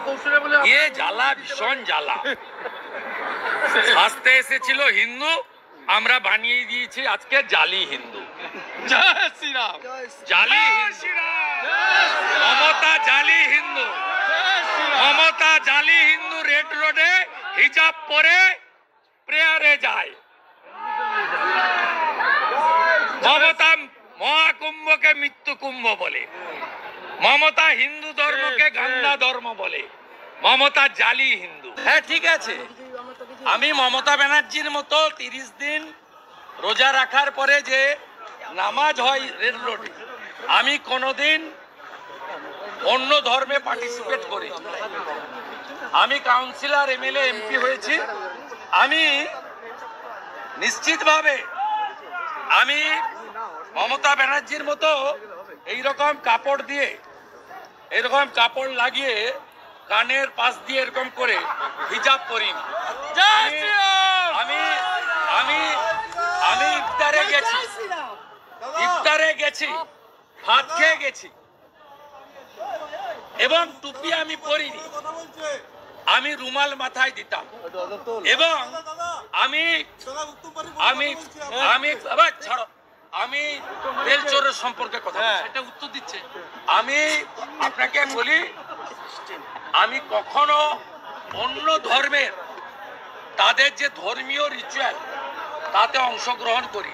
কৌশলে বলে এ জ্বালা, ভীষণ জ্বালা। আসতে এসেছিল হিন্দু, আমরা বানিয়ে দিয়েছি আজকে জালি হিন্দু। জয় শ্রীরাম। জালি মমতা জালি হিন্দু, মমতা জালি হিন্দু। রেড রোডে হিজাব পরে প্রেয়ারে যায়। মমতা মহাকুম্ভকে মৃত্যু কুম্ভ বলে, মমতা হিন্দু ধর্মকে গান্ধা ধর্ম বলে, মমতা জালি হিন্দু। হ্যাঁ ঠিক আছে, আমি মমতা ব্যানার্জির মতো 30 দিন রোজা রাখার পরে যে নামাজ হয় রেড রোডে, আমি কোনোদিন অন্য ধর্মে পার্টিসিপেট করি। আমি কাউন্সিলর, এমএলএ, এমপি হয়েছি। আমি নিশ্চিতভাবে আমি মমতা ব্যানার্জির মতো এইরকম কাপড় দিয়ে, এরকম কাপড় লাগিয়ে কানের পাশ দিয়ে এরকম করে হিজাব করিনি। আমি আমি আমি ইফতারে গেছি, ভাত খেয়ে গেছি, এবং টুপি আমি পরিনি। আমি রুমাল মাথায় দিতাম, এবং আমি আমি আমি ছাড়ো, আমি তেল চোরের সম্পর্কে কথা বলছি, এটা উত্তর দিচ্ছে। আমি আপনাকে বলি, আমি কখনো অন্য ধর্মের তাদের যে ধর্মীয় রিচুয়াল তাতে অংশগ্রহণ করি।